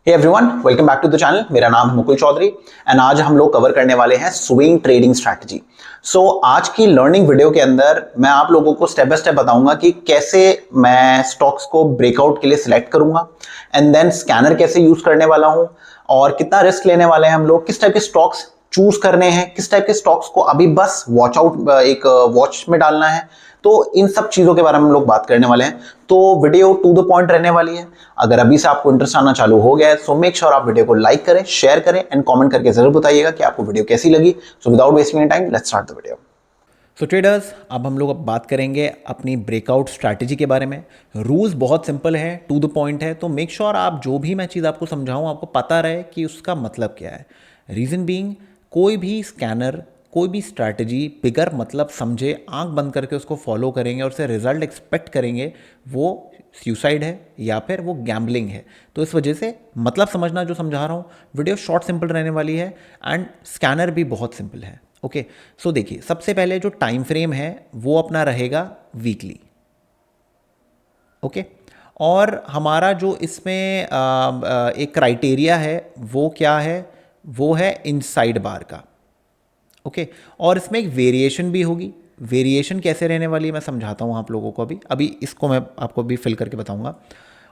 Hey everyone, welcome back to the channel. मेरा नाम है मुकुल चौधरी एंड आज हम लोग कवर करने वाले हैं स्विंग ट्रेडिंग स्ट्रैटेजी। आज की लर्निंग वीडियो के अंदर मैं आप लोगों को स्टेप बाय स्टेप बताऊंगा कि कैसे मैं स्टॉक्स को ब्रेकआउट के लिए सिलेक्ट करूंगा एंड देन स्कैनर कैसे यूज करने वाला हूं और कितना रिस्क लेने वाले हैं हम लोग, किस टाइप के स्टॉक्स चूज करने हैं, किस टाइप के स्टॉक्स को अभी बस वॉच आउट एक वॉच में डालना है। तो इन सब चीजों के बारे में हम लोग बात करने वाले हैं। तो वीडियो टू द पॉइंट रहने वाली है। अगर अभी से आपको इंटरेस्ट आना चालू हो गया है सो मेक श्योर आप वीडियो को लाइक करें, शेयर करें एंड कमेंट करके जरूर बताइएगा कि आपको वीडियो कैसी लगी। So without wasting time let's start the video. So traders, अब हम लोग बात करेंगे अपनी ब्रेकआउट स्ट्रैटेजी के बारे में। रूल्स बहुत सिंपल है, टू द पॉइंट है, तो मेक श्योर आप जो भी मैं चीज़ आपको समझाऊं आपको पता रहे कि उसका मतलब क्या है। रीज़न बीइंग, कोई भी स्कैनर कोई भी स्ट्रैटेजी बिगर मतलब समझे आंख बंद करके उसको फॉलो करेंगे और उससे रिजल्ट एक्सपेक्ट करेंगे, वो सुसाइड है या फिर वो गैम्बलिंग है। तो इस वजह से मतलब समझना जो समझा रहा हूँ, वीडियो शॉर्ट सिंपल रहने वाली है एंड स्कैनर भी बहुत सिंपल है। ओके, सो देखिए, सबसे पहले जो टाइम फ्रेम है वो अपना रहेगा वीकली। ओके, और हमारा जो इसमें एक क्राइटेरिया है वो क्या है, वो है इनसाइड बार का। ओके, और इसमें एक वेरिएशन भी होगी। वेरिएशन कैसे रहने वाली है मैं समझाता हूँ आप लोगों को। अभी अभी इसको मैं आपको भी फिल करके बताऊँगा।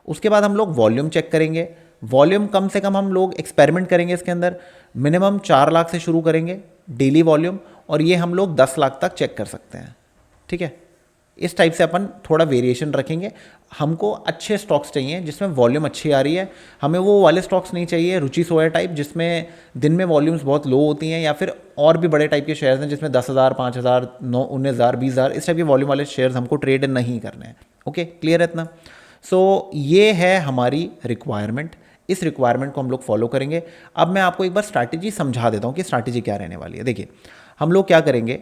उसके बाद हम लोग वॉल्यूम चेक करेंगे। वॉल्यूम कम से कम हम लोग एक्सपेरिमेंट करेंगे इसके अंदर, मिनिमम 4 लाख से शुरू करेंगे डेली वॉल्यूम, और ये हम लोग 10 लाख तक चेक कर सकते हैं। ठीक है, इस टाइप से अपन थोड़ा वेरिएशन रखेंगे। हमको अच्छे स्टॉक्स चाहिए जिसमें वॉल्यूम अच्छी आ रही है। हमें वो वाले स्टॉक्स नहीं चाहिए रुचि सोया टाइप जिसमें दिन में वॉल्यूम्स बहुत लो होती हैं, या फिर और भी बड़े टाइप के शेयर्स हैं जिसमें 10,000, 5,000, 19,000, 20,000 इस टाइप के वॉल्यूम वाले शेयर्स हमको ट्रेड नहीं करने हैं। ओके, क्लियर है इतना? ये है हमारी रिक्वायरमेंट। इस रिक्वायरमेंट को हम लोग फॉलो करेंगे। अब मैं आपको एक बार स्ट्रैटेजी समझा देता हूँ कि स्ट्रैटेजी क्या रहने वाली है। देखिए, हम लोग क्या करेंगे,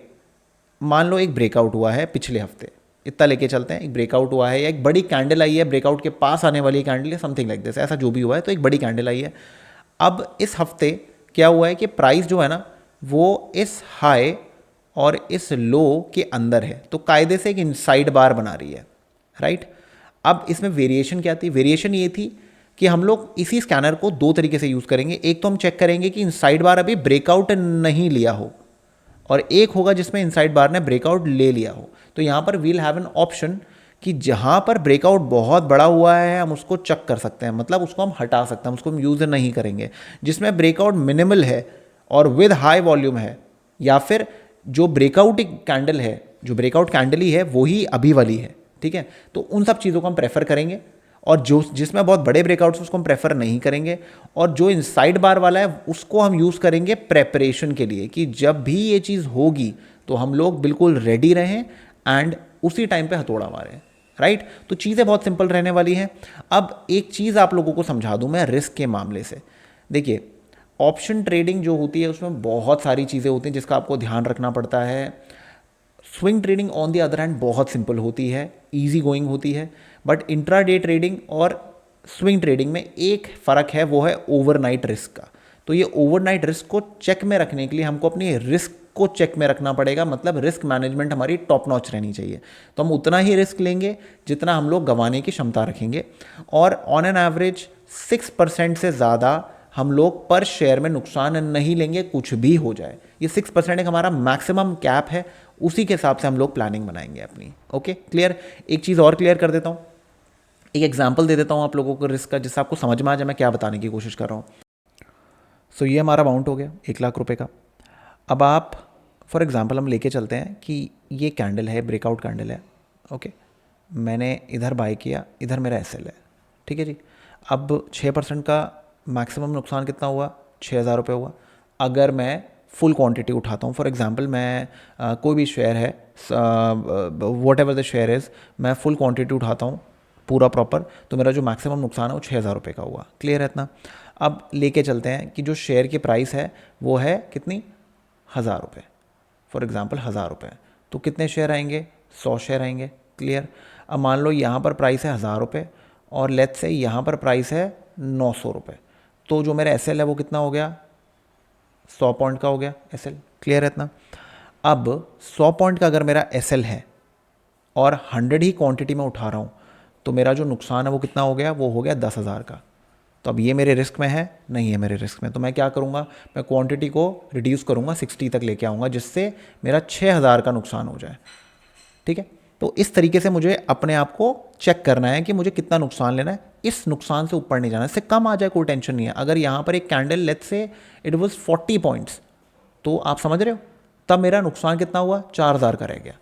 मान लो एक ब्रेकआउट हुआ है पिछले हफ्ते, इतना लेके चलते हैं, एक ब्रेकआउट हुआ है या एक बड़ी कैंडल आई है, ब्रेकआउट के पास आने वाली कैंडल है, समथिंग लाइक दिस, ऐसा जो भी हुआ है, तो एक बड़ी कैंडल आई है। अब इस हफ्ते क्या हुआ है कि प्राइस जो है ना वो इस हाई और इस लो के अंदर है, तो कायदे से एक इनसाइड बार बना रही है, राइट। अब इसमें वेरिएशन क्या थी? वेरिएशन ये थी कि हम लोग इसी स्कैनर को दो तरीके से यूज़ करेंगे। एक तो हम चेक करेंगे कि इनसाइड बार अभी ब्रेकआउट नहीं लिया हो, और एक होगा जिसमें इनसाइड बार ने ब्रेकआउट ले लिया हो। तो यहाँ पर वील हैव एन ऑप्शन कि जहाँ पर ब्रेकआउट बहुत बड़ा हुआ है हम उसको चेक कर सकते हैं, मतलब उसको हम हटा सकते हैं, उसको हम यूज़ नहीं करेंगे। जिसमें ब्रेकआउट मिनिमल है और विद हाई वॉल्यूम है, या फिर जो ब्रेकआउट कैंडल है, जो ब्रेकआउट कैंडल ही है वही अभी वाली है, ठीक है, तो उन सब चीज़ों को हम प्रेफर करेंगे। और जो जिसमें बहुत बड़े ब्रेकआउट्स उसको हम प्रेफर नहीं करेंगे, और जो इनसाइड बार वाला है उसको हम यूज़ करेंगे प्रेपरेशन के लिए, कि जब भी ये चीज़ होगी तो हम लोग बिल्कुल रेडी रहें एंड उसी टाइम पे हथौड़ा मारें, राइट। तो चीज़ें बहुत सिंपल रहने वाली हैं। अब एक चीज़ आप लोगों को समझा दूं मैं रिस्क के मामले से। देखिए, ऑप्शन ट्रेडिंग जो होती है उसमें बहुत सारी चीज़ें होती हैं जिसका आपको ध्यान रखना पड़ता है। Swing trading on the other hand बहुत सिंपल होती है, ईजी गोइंग होती है, बट इंट्राडे ट्रेडिंग और स्विंग ट्रेडिंग में एक फ़र्क है, वो है ओवरनाइट रिस्क का। तो ये ओवरनाइट रिस्क को चेक में रखने के लिए हमको अपनी रिस्क को चेक में रखना पड़ेगा, मतलब रिस्क मैनेजमेंट हमारी टॉप नॉच रहनी चाहिए। तो हम उतना ही रिस्क लेंगे जितना हम लोग गंवाने की क्षमता रखेंगे, और ऑन एन एवरेज 6% से ज़्यादा हम लोग पर शेयर में नुकसान नहीं लेंगे, कुछ भी हो जाए। ये 6% एक हमारा मैक्सिमम कैप है, उसी के हिसाब से हम लोग प्लानिंग बनाएंगे अपनी। Okay, clear. एक चीज़ और क्लियर कर देता हूँ, एक एग्जांपल दे देता हूँ आप लोगों को रिस्क का, जिससे आपको समझ में आ जाए मैं क्या बताने की कोशिश कर रहा हूँ। ये हमारा अमाउंट हो गया 1 लाख रुपए का। अब आप फॉर एग्जांपल हम लेके चलते हैं कि ये कैंडल है, ब्रेकआउट कैंडल है। ओके, मैंने इधर बाय किया, इधर मेरा एसएल है, ठीक है जी। अब 6% का मैक्सिमम नुकसान कितना हुआ? 6,000 रुपये हुआ। अगर मैं फुल क्वांटिटी उठाता हूँ, फॉर एग्जांपल मैं कोई भी शेयर है, what ever the share is, मैं फुल क्वांटिटी उठाता हूँ पूरा प्रॉपर, तो मेरा जो मैक्सिमम नुकसान है वो 6,000 रुपये का हुआ। क्लियर है इतना? अब लेके चलते हैं कि जो शेयर की प्राइस है वो है कितनी? 1,000 रुपये, फॉर एग्जांपल 1,000 रुपये। तो कितने शेयर आएंगे? 100 शेयर आएंगे। क्लियर। अब मान लो यहाँ पर प्राइस है 1,000 रुपये और लेट्स से यहाँ पर प्राइस है 900 रुपये, तो जो मेरा एसएल है वो कितना हो गया? 100 पॉइंट का हो गया एसएल। क्लियर है इतना? अब 100 पॉइंट का अगर मेरा एसएल है और 100 ही क्वांटिटी में उठा रहा हूँ, तो मेरा जो नुकसान है वो कितना हो गया? वो हो गया 10,000 का। तो अब ये मेरे रिस्क में है, नहीं है मेरे रिस्क में, तो मैं क्या करूँगा, मैं क्वांटिटी को रिड्यूस करूँगा, 60 तक लेके आऊँगा, जिससे मेरा 6000 का नुकसान हो जाए। ठीक है, तो इस तरीके से मुझे अपने आप को चेक करना है कि मुझे कितना नुकसान लेना है, इस नुकसान से ऊपर नहीं जाना, इससे कम आ जाए कोई टेंशन नहीं है। अगर यहाँ पर एक candle let's say it was 40 points, तो आप समझ रहे हो तब मेरा नुकसान कितना हुआ, 4000 का रह गया।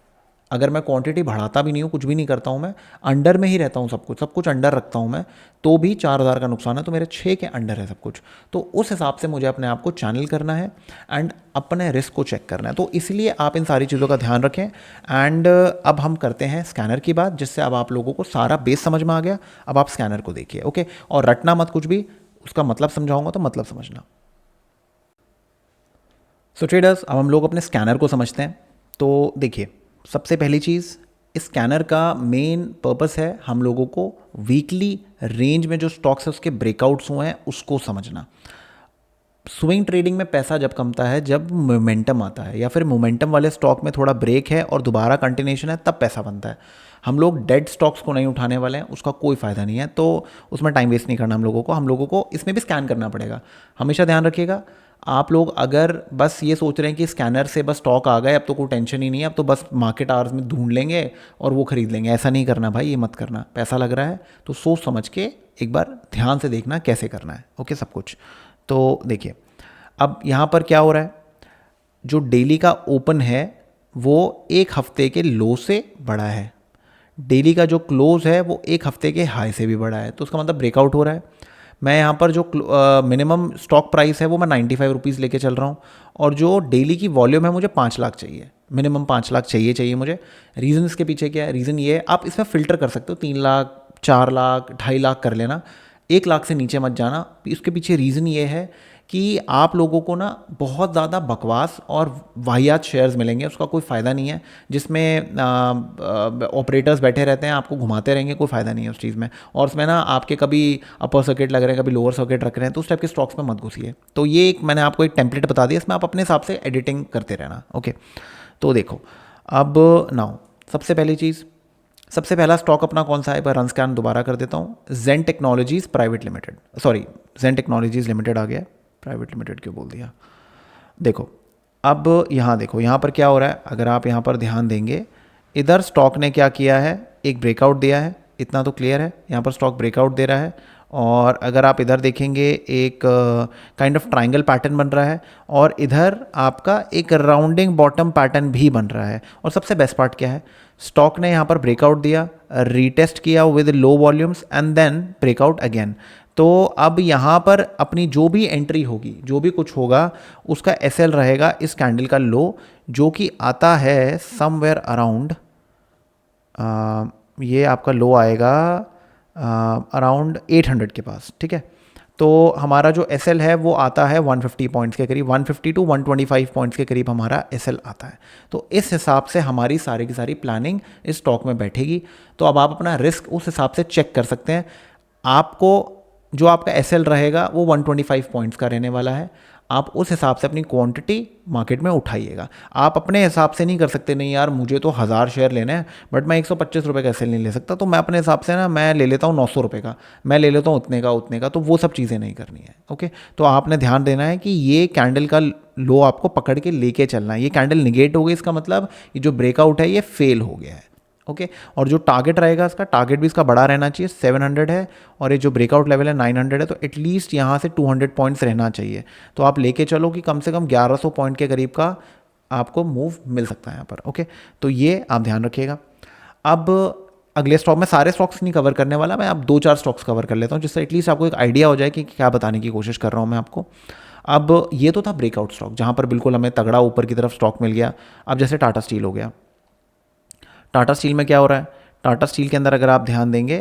अगर मैं क्वांटिटी बढ़ाता भी नहीं हूँ, कुछ भी नहीं करता हूँ, मैं अंडर में ही रहता हूँ, सब कुछ अंडर रखता हूँ मैं, तो भी 4000 का नुकसान है, तो मेरे 6 के अंडर है सब कुछ। तो उस हिसाब से मुझे अपने आप को चैनल करना है एंड अपने रिस्क को चेक करना है। तो इसलिए आप इन सारी चीज़ों का ध्यान रखें। एंड अब हम करते हैं स्कैनर की बात, जिससे अब आप लोगों को सारा बेस समझ में आ गया। अब आप स्कैनर को देखिए, ओके, और रटना मत कुछ भी, उसका मतलब समझाऊंगा तो मतलब समझना। सो ट्रेडर्स, अब हम लोग अपने स्कैनर को समझते हैं। तो देखिए, सबसे पहली चीज़, इस स्कैनर का मेन पर्पस है हम लोगों को वीकली रेंज में जो स्टॉक्स है उसके ब्रेकआउट्स हुए हैं उसको समझना। स्विंग ट्रेडिंग में पैसा जब कमता है जब मोमेंटम आता है, या फिर मोमेंटम वाले स्टॉक में थोड़ा ब्रेक है और दोबारा कंटिन्यूशन है, तब पैसा बनता है। हम लोग डेड स्टॉक्स को नहीं उठाने वाले हैं, उसका कोई फ़ायदा नहीं है, तो उसमें टाइम वेस्ट नहीं करना हम लोगों को इसमें भी स्कैन करना पड़ेगा। हमेशा ध्यान रखिएगा, आप लोग अगर बस ये सोच रहे हैं कि स्कैनर से बस स्टॉक आ गए, अब तो कोई टेंशन ही नहीं है, अब तो बस मार्केट आवर्स में ढूंढ लेंगे और वो खरीद लेंगे, ऐसा नहीं करना भाई, ये मत करना। पैसा लग रहा है तो सोच समझ के एक बार ध्यान से देखना कैसे करना है, ओके, सब कुछ। तो देखिए, अब यहाँ पर क्या हो रहा है, जो डेली का ओपन है वो एक हफ्ते के लो से बड़ा है, डेली का जो क्लोज है वो एक हफ्ते के हाई से भी बड़ा है, तो उसका मतलब ब्रेकआउट हो रहा है। मैं यहाँ पर जो मिनिमम स्टॉक प्राइस है वो मैं 95 रुपीज़ लेके चल रहा हूँ, और जो डेली की वॉल्यूम है मुझे 5 लाख चाहिए, मिनिमम 5 लाख चाहिए मुझे। रीज़न इसके पीछे क्या है, रीज़न ये है, आप इसमें फ़िल्टर कर सकते हो, 3 लाख, 4 लाख, 2.5 लाख कर लेना, 1 लाख से नीचे मत जाना। इसके पीछे रीज़न ये है कि आप लोगों को ना बहुत ज़्यादा बकवास और वाहियात शेयर्स मिलेंगे, उसका कोई फ़ायदा नहीं है, जिसमें ऑपरेटर्स बैठे रहते हैं, आपको घुमाते रहेंगे, कोई फ़ायदा नहीं है उस चीज़ में। और उसमें ना आपके कभी अपर सर्किट लग रहे हैं, कभी लोअर सर्किट रख रहे हैं, तो उस टाइप के स्टॉक्स में मत घुसिए। तो ये एक मैंने आपको एक टेम्पलेट बता दिया, इसमें आप अपने हिसाब से एडिटिंग करते रहना, ओके। तो देखो, अब नाउ सबसे पहली चीज़, सबसे पहला स्टॉक अपना कौन सा है, एक बार रन स्कैन दोबारा कर देता हूँ, जेन टेक्नोलॉजीज़ प्राइवेट लिमिटेड, सॉरी जेन टेक्नोलॉजीज़ लिमिटेड आ गया, प्राइवेट लिमिटेड क्यों बोल दिया। देखो, अब यहाँ देखो, यहाँ पर क्या हो रहा है, अगर आप यहाँ पर ध्यान देंगे, इधर स्टॉक ने क्या किया है, एक ब्रेकआउट दिया है, इतना तो क्लियर है, यहाँ पर स्टॉक ब्रेकआउट दे रहा है। और अगर आप इधर देखेंगे, एक काइंड ऑफ ट्राइंगल पैटर्न बन रहा है, और इधर आपका एक राउंडिंग बॉटम पैटर्न भी बन रहा है। और सबसे बेस्ट पार्ट क्या है, स्टॉक ने यहाँ पर ब्रेकआउट दिया, रीटेस्ट किया with low volumes and then breakout again. तो अब यहाँ पर अपनी जो भी एंट्री होगी, जो भी कुछ होगा, उसका एसएल रहेगा इस कैंडल का लो, जो कि आता है समवेयर अराउंड, ये आपका लो आएगा अराउंड 800 के पास, ठीक है। तो हमारा जो एसएल है वो आता है 150 पॉइंट्स के करीब, 150 टू 125 पॉइंट्स के करीब हमारा एसएल आता है। तो इस हिसाब से हमारी सारी की सारी प्लानिंग इस स्टॉक में बैठेगी। तो अब आप अपना रिस्क उस हिसाब से चेक कर सकते हैं। आपको जो आपका एसएल रहेगा वो 125 पॉइंट्स का रहने वाला है। आप उस हिसाब से अपनी क्वांटिटी मार्केट में उठाइएगा। आप अपने हिसाब से नहीं कर सकते, नहीं यार मुझे तो 1000 शेयर लेने हैं बट मैं 125 रुपये का एसएल नहीं ले सकता, तो मैं अपने हिसाब से ना मैं ले लेता हूँ 900 रुपये का, मैं ले लेता हूँ उतने का, तो वो सब चीज़ें नहीं करनी है, ओके। तो आपने ध्यान देना है कि ये कैंडल का लो आपको पकड़ के लेके चलना है। ये कैंडल निगेट हो गई, इसका मतलब ये जो ब्रेकआउट है ये फेल हो गया है, ओके। और जो टारगेट रहेगा, इसका टारगेट भी इसका बड़ा रहना चाहिए, 700 है, और ये जो ब्रेकआउट लेवल है 900 है, तो एटलीस्ट यहाँ से 200 पॉइंट्स रहना चाहिए। तो आप लेके चलो कि कम से कम 1100 पॉइंट के करीब का आपको मूव मिल सकता है यहाँ पर, ओके। तो ये आप ध्यान रखिएगा। अब अगले स्टॉक में सारे स्टॉक्स नहीं कवर करने वाला, मैं अब 2-4 स्टॉक्स कवर कर लेता हूँ, जिससे एटलीस्ट आपको एक आइडिया हो जाए कि क्या बताने की कोशिश कर रहा हूँ मैं आपको। अब ये तो था ब्रेकआउट स्टॉक, जहाँ पर बिल्कुल हमें तगड़ा ऊपर की तरफ स्टॉक मिल गया। अब जैसे टाटा स्टील हो गया, टाटा स्टील में क्या हो रहा है, टाटा स्टील के अंदर अगर आप ध्यान देंगे,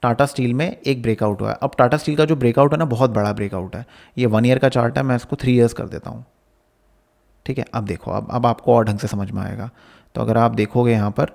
टाटा स्टील में एक ब्रेकआउट हुआ है। अब टाटा स्टील का जो ब्रेकआउट है ना, बहुत बड़ा ब्रेकआउट है। ये 1 ईयर का चार्ट है, मैं इसको 3 ईयर्स कर देता हूँ, ठीक है। अब देखो, अब आपको और ढंग से समझ में आएगा। तो अगर आप देखोगे यहाँ पर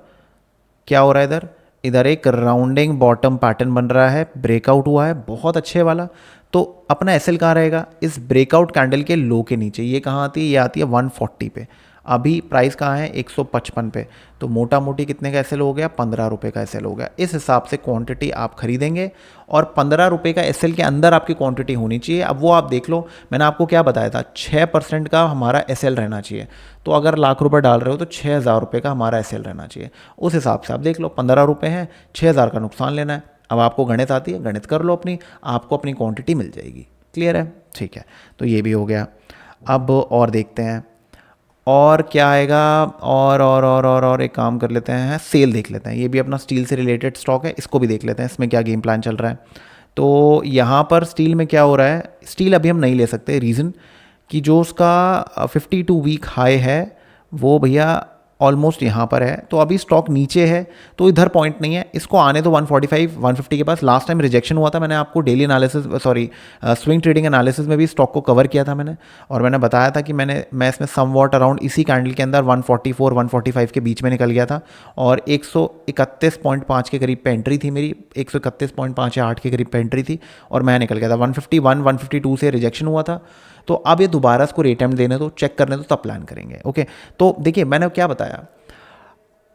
क्या हो रहा है, इधर एक राउंडिंग बॉटम पैटर्न बन रहा है, ब्रेकआउट हुआ है बहुत अच्छे वाला। तो अपना एसएल कहाँ रहेगा, इस ब्रेकआउट कैंडल के लो के नीचे। ये कहाँ आती है, ये आती है 140 पे। अभी प्राइस कहाँ है 155 पे, तो मोटा मोटी कितने का एसएल हो गया, 15 रुपये का एसएल हो गया। इस हिसाब से क्वांटिटी आप खरीदेंगे और 15 रुपये का एसएल के अंदर आपकी क्वांटिटी होनी चाहिए। अब वो आप देख लो, मैंने आपको क्या बताया था, 6% का हमारा एसएल रहना चाहिए। तो अगर लाख रुपए डाल रहे हो तो 6,000 रुपये का हमारा एसएल रहना चाहिए। उस हिसाब से आप देख लो, 15 रुपये हैं, 6,000 का नुकसान लेना है। अब आपको गणित आती है, गणित कर लो अपनी, आपको अपनी क्वांटिटी मिल जाएगी। क्लियर है, ठीक है, तो ये भी हो गया। अब और देखते हैं और क्या आएगा, और एक काम कर लेते हैं, सेल देख लेते हैं। ये भी अपना स्टील से रिलेटेड स्टॉक है, इसको भी देख लेते हैं, इसमें क्या गेम प्लान चल रहा है। तो यहाँ पर स्टील में क्या हो रहा है, स्टील अभी हम नहीं ले सकते, रीज़न कि जो उसका 52 वीक हाई है वो भैया ऑलमोस्ट यहाँ पर है, तो अभी स्टॉक नीचे है, तो इधर पॉइंट नहीं है, इसको आने तो 145 150 के पास। लास्ट टाइम रिजेक्शन हुआ था, मैंने आपको daily analysis swing trading analysis में भी स्टॉक को कवर किया था मैंने, और मैंने बताया था कि मैं इसमें सम वॉट अराउंड इसी कैंडल के अंदर 144 145 के बीच में निकल गया था, और 131.5 के करीब पे एंट्री थी मेरी, 131.5 या 8 के करीब पे एंट्री थी, और मैं निकल गया था। 151 152 से रिजेक्शन हुआ था, तो अब ये दोबारा इसको रेटेम्प्ट देने दो, चेक करने दो, तब प्लान करेंगे। ओके, तो देखिए मैंने क्या बताया,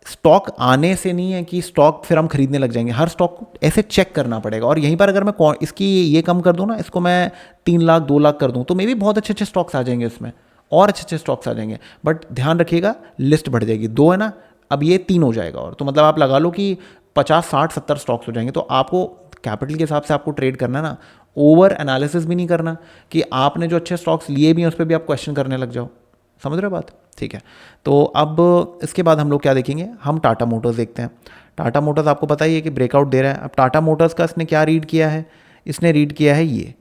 स्टॉक आने से नहीं है कि स्टॉक फिर हम खरीदने लग जाएंगे, हर स्टॉक को ऐसे चेक करना पड़ेगा। और यहीं पर अगर मैं इसकी ये कम कर दूं ना, इसको मैं 3 लाख 2 लाख कर दूं, तो मे भी बहुत अच्छे अच्छे स्टॉक्स आ जाएंगे इसमें, और अच्छे अच्छे स्टॉक्स आ जाएंगे। बट ध्यान रखिएगा, लिस्ट बढ़ जाएगी, 2 है ना, अब ये 3 हो जाएगा, और तो मतलब आप लगा लो कि 50 60 70 स्टॉक्स हो जाएंगे। तो आपको कैपिटल के हिसाब से आपको ट्रेड करना है ना, ओवर एनालिसिस भी नहीं करना कि आपने जो अच्छे स्टॉक्स लिए भी हैं उस पर भी आप क्वेश्चन करने लग जाओ। समझ रहे हो बात, ठीक है। तो अब इसके बाद हम लोग क्या देखेंगे, हम टाटा मोटर्स देखते हैं। टाटा मोटर्स आपको पता ही है कि ब्रेकआउट दे रहा है। अब टाटा मोटर्स का इसने क्या रीड किया है, इसने रीड किया है ये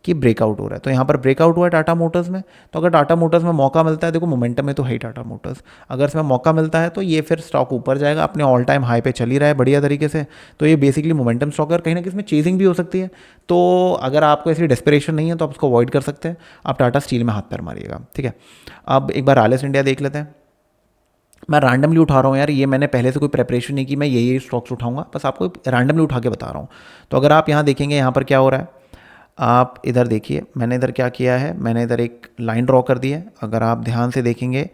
कि ब्रेकआउट हो रहा है, तो यहाँ पर ब्रेकआउट हुआ है टाटा मोटर्स में। तो अगर टाटा मोटर्स में मौका मिलता है, देखो मोमेंटम में तो है ही टाटा मोटर्स, अगर इसमें मौका मिलता है तो ये फिर स्टॉक ऊपर जाएगा, अपने ऑल टाइम हाई पे चल ही रहा है बढ़िया तरीके से। तो ये बेसिकली मोमेंटम स्टॉक है, और कहीं ना कहीं इसमें चेजिंग भी हो सकती है। तो अगर आपको ऐसी डेस्परेशन नहीं है तो आप उसको अवॉइड कर सकते हैं, आप टाटा स्टील में हाथ पैर मारिएगा, ठीक है। अब एक बार रैलिस इंडिया देख लेते हैं। मैं रैंडमली उठा रहा हूँ यार, ये मैंने पहले से कोई प्रेपरेशन नहीं की, मैं यही स्टॉक्स उठाऊंगा, बस आपको रैंडमली उठा के बता रहा हूँ। तो अगर आप यहाँ देखेंगे, यहाँ पर क्या हो रहा है, आप इधर देखिए, मैंने इधर क्या किया है, मैंने इधर एक लाइन ड्रॉ कर दी है। अगर आप ध्यान से देखेंगे,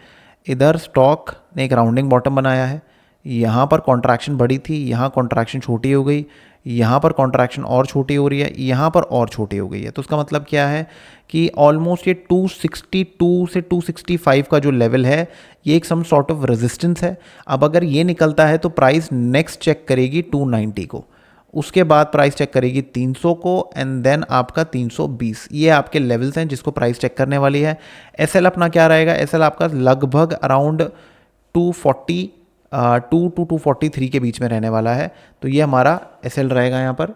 इधर स्टॉक ने एक राउंडिंग बॉटम बनाया है, यहाँ पर कॉन्ट्रैक्शन बड़ी थी, यहाँ कॉन्ट्रैक्शन छोटी हो गई, यहाँ पर कॉन्ट्रैक्शन और छोटी हो रही है, यहाँ पर और छोटी हो गई है। तो उसका मतलब क्या है कि ऑलमोस्ट ये 262 से 265 का जो लेवल है, ये एक सम सॉर्ट ऑफ रेजिस्टेंस है। अब अगर ये निकलता है तो प्राइस नेक्स्ट चेक करेगी 290 को, उसके बाद प्राइस चेक करेगी 300 को, एंड देन आपका 320। ये आपके लेवल्स हैं जिसको प्राइस चेक करने वाली है। एसएल अपना क्या रहेगा, एसएल आपका लगभग अराउंड 242 टू 243 के बीच में रहने वाला है। तो ये हमारा एसएल रहेगा यहाँ पर,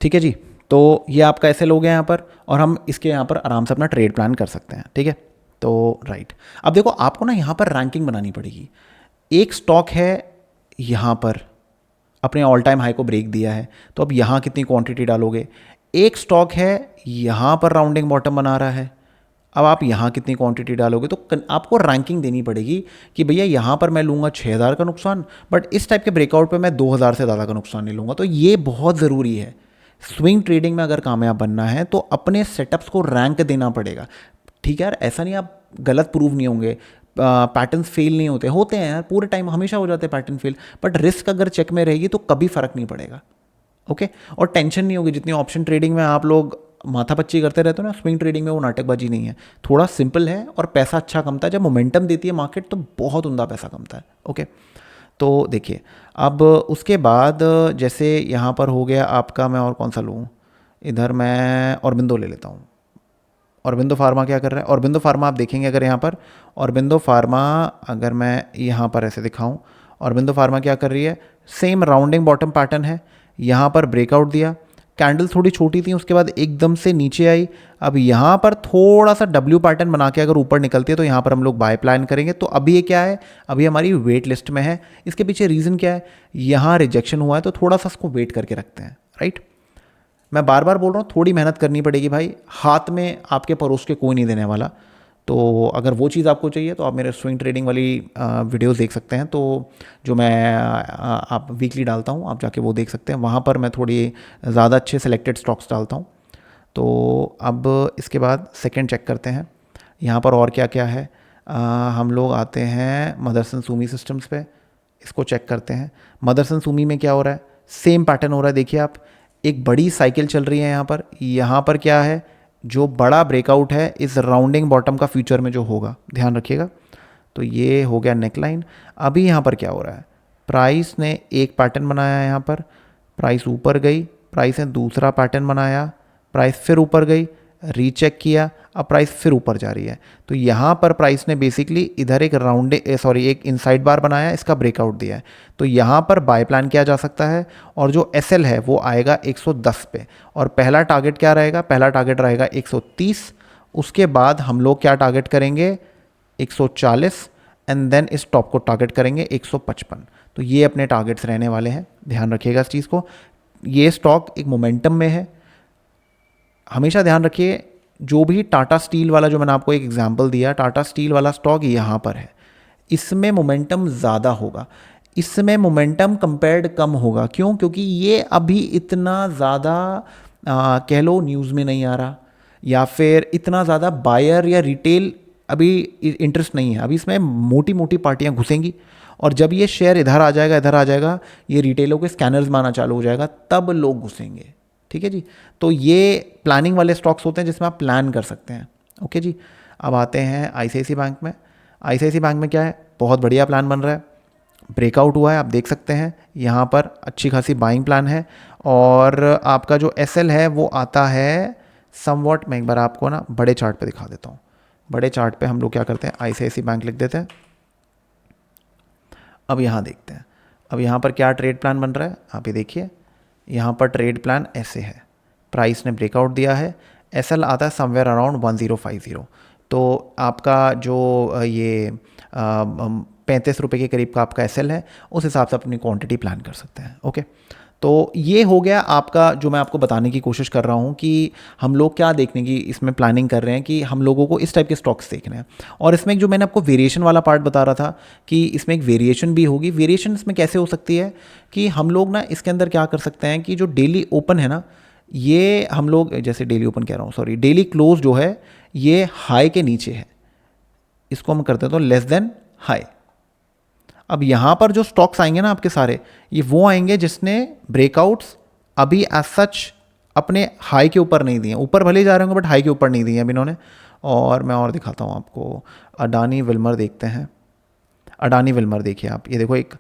ठीक है जी। तो ये आपका एसएल हो गया यहाँ पर, और हम इसके यहाँ पर आराम से अपना ट्रेड प्लान कर सकते हैं, ठीक है। तो राइट, अब देखो आपको ना यहाँ पर रैंकिंग बनानी पड़ेगी। एक स्टॉक है यहाँ पर अपने ऑल टाइम हाई को ब्रेक दिया है, तो अब यहाँ कितनी क्वांटिटी डालोगे। एक स्टॉक है यहाँ पर राउंडिंग बॉटम बना रहा है, अब आप यहाँ कितनी क्वांटिटी डालोगे। तो आपको रैंकिंग देनी पड़ेगी कि भैया यहाँ पर मैं लूँगा 6,000 का नुकसान, बट इस टाइप के ब्रेकआउट पे मैं 2,000 से ज़्यादा का नुकसान नहीं लूँगा। तो ये बहुत ज़रूरी है। स्विंग ट्रेडिंग में अगर कामयाब बनना है तो अपने सेटअप्स को रैंक देना पड़ेगा, ठीक है यार। ऐसा नहीं आप गलत प्रूव नहीं होंगे, पैटर्न्स फेल नहीं होते हैं यार, पूरे टाइम हमेशा हो जाते हैं पैटर्न फेल, बट रिस्क अगर चेक में रहेगी तो कभी फ़र्क नहीं पड़ेगा, ओके। और टेंशन नहीं होगी। जितनी ऑप्शन ट्रेडिंग में आप लोग माथापच्ची करते रहते हो ना, स्विंग ट्रेडिंग में वो नाटकबाजी नहीं है, थोड़ा सिंपल है और पैसा अच्छा कमता है। जब मोमेंटम देती है मार्केट तो बहुत उम्दा पैसा कमता है, ओके। तो देखिए, अब उसके बाद जैसे यहाँ पर हो गया आपका, मैं और कौन सा लूँ, इधर मैं ऑरबिंदो ले लेता हूँ। ऑरबिंदो फार्मा क्या कर रहा है, ऑरबिंदो फार्मा आप देखेंगे अगर यहाँ पर, ऑरबिंदो फार्मा अगर मैं यहाँ पर ऐसे दिखाऊं, ऑरबिंदो फार्मा क्या कर रही है, सेम राउंडिंग बॉटम पैटर्न है, यहाँ पर ब्रेकआउट दिया, कैंडल थोड़ी छोटी थी, उसके बाद एकदम से नीचे आई। अब यहाँ पर थोड़ा सा डब्ल्यू पैटर्न बना के अगर ऊपर निकलती है तो यहाँ पर हम लोग बाय प्लान करेंगे। तो अभी ये क्या है, अभी हमारी वेट लिस्ट में है। इसके पीछे रीज़न क्या है, यहाँ रिजेक्शन हुआ है तो थोड़ा सा इसको वेट करके रखते हैं, राइट। मैं बार बार बोल रहा हूँ, थोड़ी मेहनत करनी पड़ेगी भाई, हाथ में आपके परोस के कोई नहीं देने वाला। तो अगर वो चीज़ आपको चाहिए तो आप मेरे स्विंग ट्रेडिंग वाली वीडियोस देख सकते हैं, तो जो मैं आप वीकली डालता हूँ, आप जाके वो देख सकते हैं। वहाँ पर मैं थोड़ी ज़्यादा अच्छे सेलेक्टेड स्टॉक्स डालता हूँ। तो अब इसके बाद सेकंड चेक करते हैं, यहाँ पर और क्या क्या है। हम लोग आते हैं मदरसन सूमी सिस्टम्स पे, इसको चेक करते हैं। मदरसन सूमी में क्या हो रहा है, सेम पैटर्न हो रहा है। देखिए आप, एक बड़ी साइकिल चल रही है यहाँ पर क्या है, जो बड़ा ब्रेकआउट है इस राउंडिंग बॉटम का फ्यूचर में जो होगा, ध्यान रखिएगा। तो ये हो गया नेकलाइन। अभी यहाँ पर क्या हो रहा है, प्राइस ने एक पैटर्न बनाया है, यहाँ पर प्राइस ऊपर गई, प्राइस ने दूसरा पैटर्न बनाया, प्राइस फिर ऊपर गई, रीचेक किया, अब प्राइस फिर ऊपर जा रही है। तो यहाँ पर प्राइस ने बेसिकली इधर एक एक इनसाइड बार बनाया, इसका ब्रेकआउट दिया है। तो यहाँ पर बाय प्लान किया जा सकता है, और जो एसएल है वो आएगा 110 पे, और पहला टारगेट क्या रहेगा, पहला टारगेट रहेगा 130। उसके बाद हम लोग क्या टारगेट करेंगे, 140, एंड देन इस टॉप को टारगेट करेंगे 155। तो ये अपने टारगेट्स रहने वाले हैं, ध्यान रखिएगा इस चीज़ को। ये स्टॉक एक मोमेंटम में है, हमेशा ध्यान रखिए। जो भी टाटा स्टील वाला, जो मैंने आपको एक एग्जांपल दिया, टाटा स्टील वाला स्टॉक यहाँ पर है, इसमें मोमेंटम ज़्यादा होगा, इसमें मोमेंटम कंपेयर्ड कम होगा। क्यों? क्योंकि ये अभी इतना ज़्यादा कह लो न्यूज़ में नहीं आ रहा, या फिर इतना ज़्यादा बायर या रिटेल अभी इंटरेस्ट नहीं है। अभी इसमें मोटी मोटी पार्टियाँ घुसेंगी, और जब ये शेयर इधर आ जाएगा, ये रिटेलों के स्कैनर्स मारना चालू हो जाएगा, तब लोग घुसेंगे। ठीक है जी। तो ये प्लानिंग वाले स्टॉक्स होते हैं जिसमें आप प्लान कर सकते हैं। ओके जी। अब आते हैं आईसीआईसी बैंक में। आईसीआईसी बैंक में क्या है, बहुत बढ़िया प्लान बन रहा है, ब्रेकआउट हुआ है, आप देख सकते हैं यहाँ पर अच्छी खासी बाइंग प्लान है। और आपका जो एसएल है वो आता है समवॉट, मैं एक बार आपको ना बड़े चार्ट पे दिखा देता हूँ। बड़े चार्ट पे हम लोग क्या करते हैं, आईसीआईसी बैंक लिख देते हैं। अब यहाँ देखते हैं, अब यहाँ पर क्या ट्रेड प्लान बन रहा है, आप ये देखिए। यहाँ पर ट्रेड प्लान ऐसे है, प्राइस ने ब्रेकआउट दिया है, एसएल आता है समवेयर अराउंड 1050। तो आपका जो ये 35 रुपये के करीब का आपका एसएल है, उस हिसाब से अपनी क्वांटिटी प्लान कर सकते हैं। ओके, तो ये हो गया आपका, जो मैं आपको बताने की कोशिश कर रहा हूँ कि हम लोग क्या देखने की इसमें प्लानिंग कर रहे हैं, कि हम लोगों को इस टाइप के स्टॉक्स देखने हैं। और इसमें जो मैंने आपको वेरिएशन वाला पार्ट बता रहा था कि इसमें एक वेरिएशन भी होगी। वेरिएशन इसमें कैसे हो सकती है कि हम लोग ना इसके अंदर क्या कर सकते हैं कि जो डेली ओपन है ना, ये हम लोग, जैसे डेली ओपन कह रहा हूँ, सॉरी, डेली क्लोज जो है ये हाई के नीचे है, इसको हम करते हैं तो लेस देन हाई। अब यहाँ पर जो स्टॉक्स आएंगे ना आपके सारे, ये वो आएंगे जिसने ब्रेकआउट्स अभी एज सच अपने हाई के ऊपर नहीं दिए, ऊपर भले जा रहे होंगे बट हाई के ऊपर नहीं दिए अभी इन्होंने। और मैं और दिखाता हूँ आपको, अडानी विल्मर देखते हैं। अडानी विल्मर देखिए आप, ये देखो, एक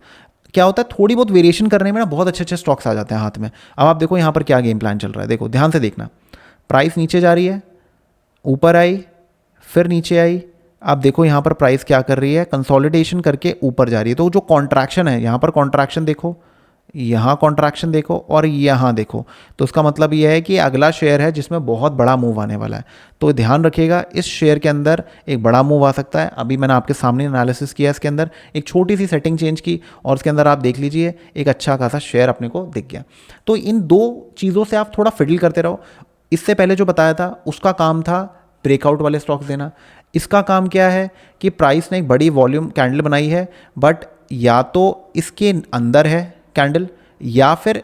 क्या होता है, थोड़ी बहुत वेरिएशन करने में ना बहुत अच्छे अच्छे स्टॉक्स आ जाते हैं हाथ में। अब आप देखो यहाँ पर क्या गेम प्लान चल रहा है, देखो ध्यान से देखना। प्राइस नीचे जा रही है, ऊपर आई, फिर नीचे आई। आप देखो यहाँ पर प्राइस क्या कर रही है, कंसोलिडेशन करके ऊपर जा रही है। तो जो कॉन्ट्रैक्शन है, यहाँ पर कॉन्ट्रैक्शन देखो, यहाँ कॉन्ट्रैक्शन देखो, और यहाँ देखो, तो उसका मतलब ये है कि अगला शेयर है जिसमें बहुत बड़ा मूव आने वाला है। तो ध्यान रखिएगा, इस शेयर के अंदर एक बड़ा मूव आ सकता है। अभी मैंने आपके सामने एनालिसिस किया, इसके अंदर एक छोटी सी सेटिंग चेंज की, और इसके अंदर आप देख लीजिए एक अच्छा खासा शेयर अपने को दिख गया। तो इन दो चीज़ों से आप थोड़ा फिडल करते रहो। इससे पहले जो बताया था उसका काम था ब्रेकआउट वाले स्टॉक्स देना, इसका काम क्या है कि प्राइस ने एक बड़ी वॉल्यूम कैंडल बनाई है, बट या तो इसके अंदर है कैंडल, या फिर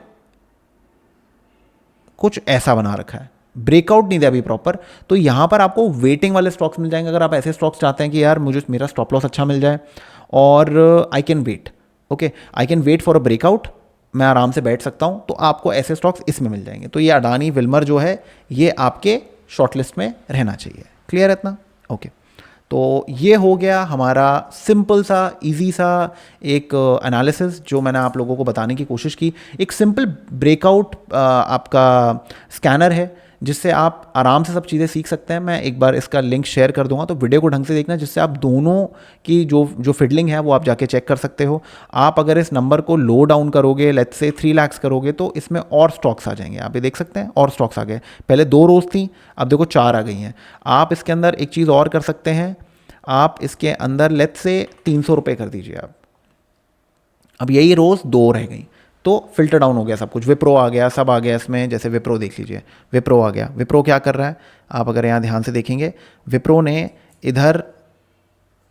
कुछ ऐसा बना रखा है, ब्रेकआउट नहीं दिया अभी प्रॉपर। तो यहाँ पर आपको वेटिंग वाले स्टॉक्स मिल जाएंगे। अगर आप ऐसे स्टॉक्स चाहते हैं कि यार मुझे मेरा स्टॉप लॉस अच्छा मिल जाए और I can wait, okay, I can wait for a breakout, मैं आराम से बैठ सकता हूँ, तो आपको ऐसे स्टॉक्स इसमें मिल जाएंगे। तो ये अडानी विल्मर जो है ये आपके शॉर्टलिस्ट में रहना चाहिए। क्लियर है इतना? ओके, तो ये हो गया हमारा सिंपल सा इजी सा एक एनालिसिस जो मैंने आप लोगों को बताने की कोशिश की। एक सिंपल ब्रेकआउट आपका स्कैनर है जिससे आप आराम से सब चीज़ें सीख सकते हैं। मैं एक बार इसका लिंक शेयर कर दूंगा, तो वीडियो को ढंग से देखना जिससे आप दोनों की जो फिडलिंग है वो आप जाके चेक कर सकते हो। आप अगर इस नंबर को लो डाउन करोगे, लेट्स से 3 लाख करोगे, तो इसमें और स्टॉक्स आ जाएंगे। आप ये देख सकते हैं और स्टॉक्स आ गए। पहले 2 रोज़ थी, अब देखो 4 आ गई हैं। आप इसके अंदर एक चीज़ और कर सकते हैं, आप इसके अंदर लेट्स से 300 रुपये कर दीजिए आप। अब यही रोज़ 2 रह गई, तो फिल्टर डाउन हो गया सब कुछ। विप्रो आ गया, सब आ गया इसमें। जैसे विप्रो देख लीजिए, विप्रो आ गया। विप्रो क्या कर रहा है, आप अगर यहाँ ध्यान से देखेंगे, विप्रो ने इधर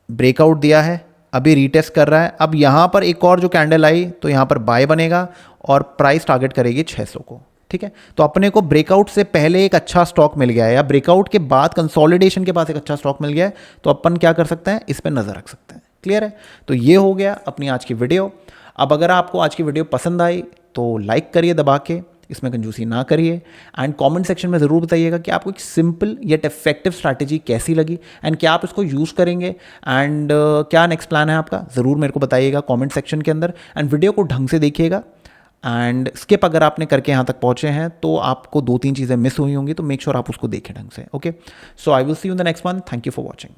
ब्रेकआउट दिया है, अभी रीटेस्ट कर रहा है। अब यहाँ पर एक और जो कैंडल आई तो यहाँ पर बाय बनेगा और प्राइस टारगेट करेगी 600 को। ठीक है। ठीक है। तो अपने को ब्रेकआउट से पहले एक अच्छा स्टॉक मिल गया है या ब्रेकआउट के बाद कंसोलिडेशन के बाद एक अच्छा स्टॉक मिल गया है, तो अपन क्या कर सकते हैं, इस पर नज़र रख सकते हैं। क्लियर है? तो ये हो गया अपनी आज की वीडियो। अब अगर आपको आज की वीडियो पसंद आई तो लाइक करिए दबा के, इसमें कंजूसी ना करिए, एंड कमेंट सेक्शन में ज़रूर बताइएगा कि आपको एक सिंपल येट इफेक्टिव स्ट्रैटेजी कैसी लगी एंड क्या आप इसको यूज़ करेंगे, एंड क्या नेक्स्ट प्लान है आपका, ज़रूर मेरे को बताइएगा कमेंट सेक्शन के अंदर। एंड वीडियो को ढंग से देखिएगा, एंड स्किप अगर आपने करके यहाँ तक पहुँचे हैं तो आपको 2-3 चीज़ें मिस हुई होंगी, तो मेक श्योर आप उसको देखें ढंग से। Okay, so I will see you in the next one. Thank you for watching.